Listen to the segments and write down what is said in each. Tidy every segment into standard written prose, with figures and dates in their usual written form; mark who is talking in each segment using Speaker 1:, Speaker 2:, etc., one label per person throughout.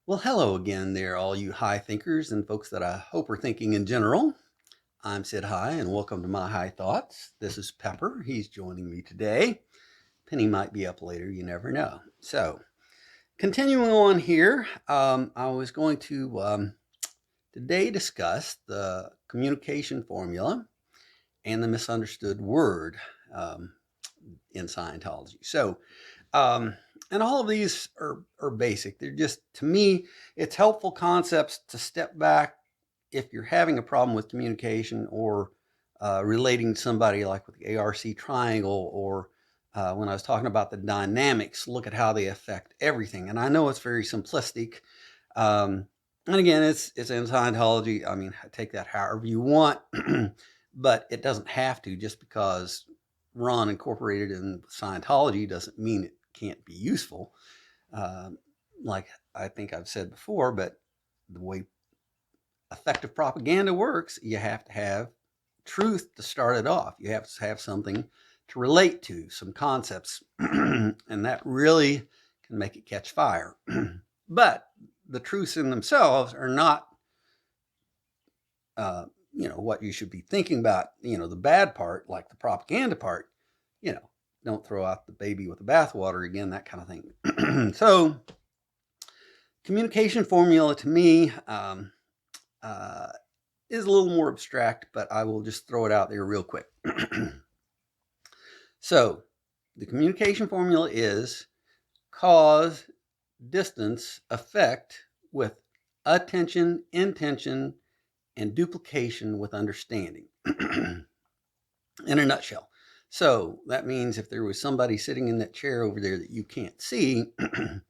Speaker 1: Well, hello again there, all you high thinkers and folks that I hope are thinking in general. I'm Sid High, and welcome to my High Thoughts. This is Pepper. He's joining me today. Penny might be up later, you never know. So, continuing on here, I was going to today discuss the communication formula and the misunderstood word um, in Scientology. Um, and all of these are basic. They're just, to me, it's helpful concepts to step back if you're having a problem with communication or relating to somebody like with the ARC triangle or when I was talking about the dynamics, look at how they affect everything. And I know it's very simplistic. Um, and again, it's in Scientology. I mean, take that however you want, but it doesn't have to just because Ron incorporated in Scientology doesn't mean it can't be useful. Uh, like I think I've said before, but the way effective propaganda works, you have to have truth to start it off. You have to have something to relate to, some concepts, and that really can make it catch fire. But the truths in themselves are not, what you should be thinking about. The bad part, like the propaganda part. You know, don't throw out the baby with the bathwater again, that kind of thing. So, communication formula to me uh, is a little more abstract, but I will just throw it out there real quick. So, the communication formula is cause, distance, effect with attention, intention, and duplication with understanding. In a nutshell. So that means if there was somebody sitting in that chair over there that you can't see, and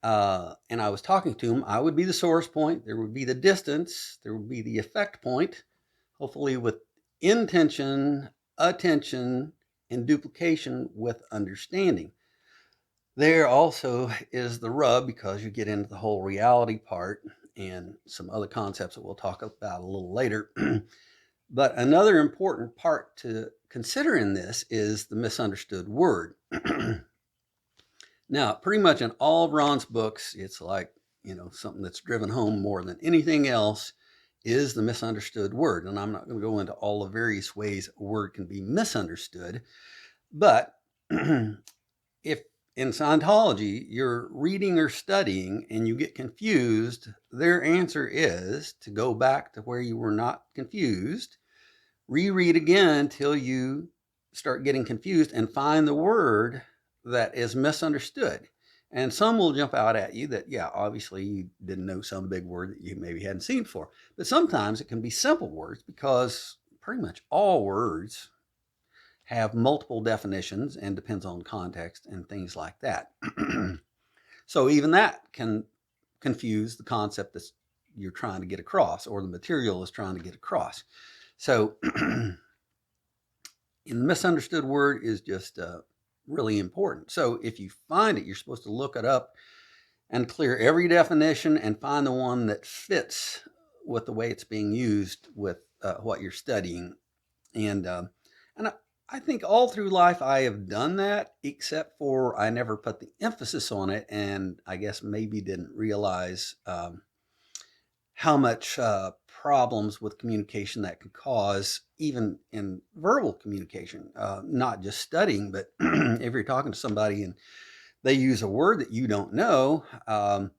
Speaker 1: I was talking to him, I would be the source point. There would be the distance. There would be the effect point, hopefully with intention, attention, and duplication with understanding. There also is the rub because you get into the whole reality part and some other concepts that we'll talk about a little later. But another important part to consider in this is the misunderstood word. Now, pretty much in all of Ron's books, it's like, something that's driven home more than anything else is the misunderstood word. And I'm not going to go into all the various ways a word can be misunderstood. But if in Scientology you're reading or studying and you get confused, their answer is to go back to where you were not confused, reread again until you start getting confused and find the word that is misunderstood. And some will jump out at you that, yeah, obviously you didn't know some big word that you maybe hadn't seen before. But sometimes it can be simple words because pretty much all words have multiple definitions and depends on context and things like that. So even that can confuse the concept that you're trying to get across or the material is trying to get across. So the misunderstood word is just really important. So if you find it, you're supposed to look it up and clear every definition and find the one that fits with the way it's being used with what you're studying. And I think all through life I have done that, except for I never put the emphasis on it, and I guess maybe didn't realize how much problems with communication that could cause, even in verbal communication, not just studying, but if you're talking to somebody and they use a word that you don't know, I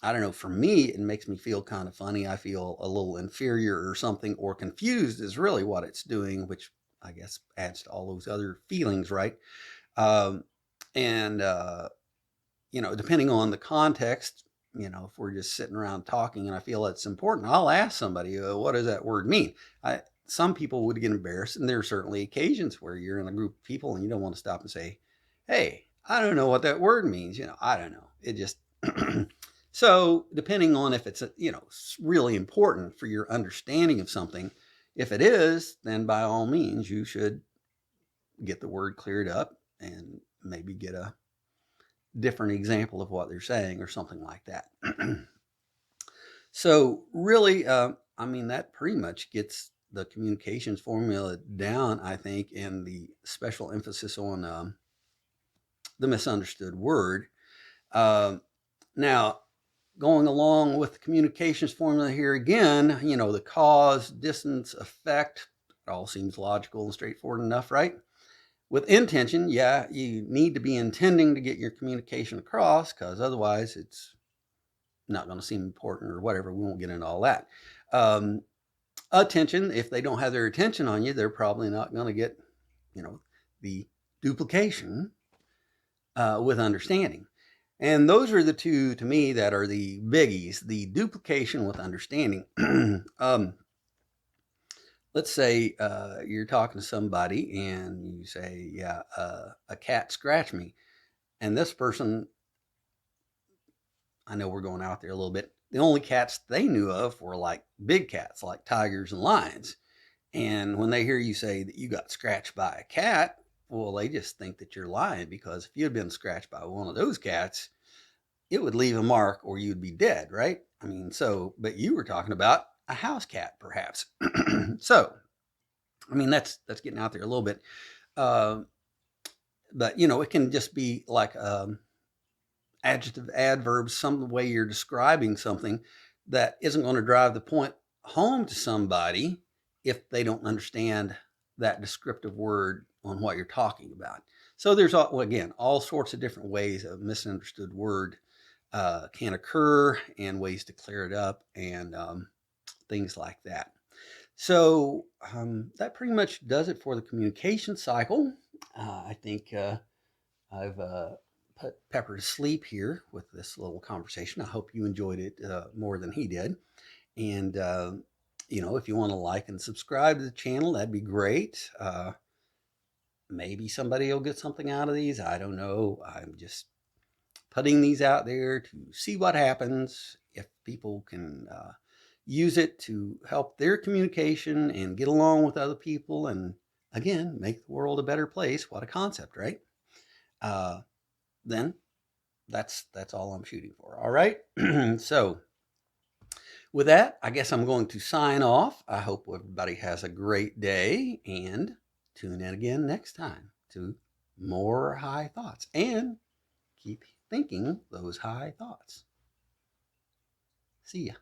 Speaker 1: don't know, for me, it makes me feel kind of funny. I feel a little inferior or something, or confused is really what it's doing, which I guess adds to all those other feelings, right? Um, and depending on the context, if we're just sitting around talking and I feel it's important, I'll ask somebody, what does that word mean? Some people would get embarrassed, and there are certainly occasions where you're in a group of people and you don't want to stop and say, hey, I don't know what that word means. I don't know. It just, so depending on if it's, really important for your understanding of something, if it is, then by all means, you should get the word cleared up and maybe get a different example of what they're saying or something like that. So really, that pretty much gets the communications formula down, I think, and the special emphasis on the misunderstood word. Now, going along with the communications formula here again, the cause, distance, effect, it all seems logical and straightforward enough, right? With intention, yeah, you need to be intending to get your communication across, because otherwise it's not going to seem important or whatever. We won't get into all that. Attention, if they don't have their attention on you, they're probably not going to get, the duplication with understanding. And those are the two, to me, that are the biggies, the duplication with understanding. Let's say you're talking to somebody and you say, yeah, a cat scratched me. And this person, I know we're going out there a little bit, the only cats they knew of were like big cats, like tigers and lions. And when they hear you say that you got scratched by a cat, well, they just think that you're lying, because if you had been scratched by one of those cats, it would leave a mark or you'd be dead, right? I mean, but you were talking about a house cat, perhaps. So, I mean, that's getting out there a little bit. Uh, but, it can just be like adjective, adverbs, some way you're describing something that isn't going to drive the point home to somebody if they don't understand that descriptive word on what you're talking about. So there's, again, all sorts of different ways a misunderstood word can occur, and ways to clear it up, and things like that. So that pretty much does it for the communication cycle. I think I've put Pepper to sleep here with this little conversation. I hope you enjoyed it more than he did. And, if you want to like and subscribe to the channel, that'd be great. Maybe somebody will get something out of these. I don't know. I'm just putting these out there to see what happens, if people can use it to help their communication and get along with other people, and again, make the world a better place. What a concept, right? Then that's all I'm shooting for. All right. So with that, I guess I'm going to sign off. I hope everybody has a great day, and tune in again next time to more high thoughts, and keep thinking those high thoughts. See ya.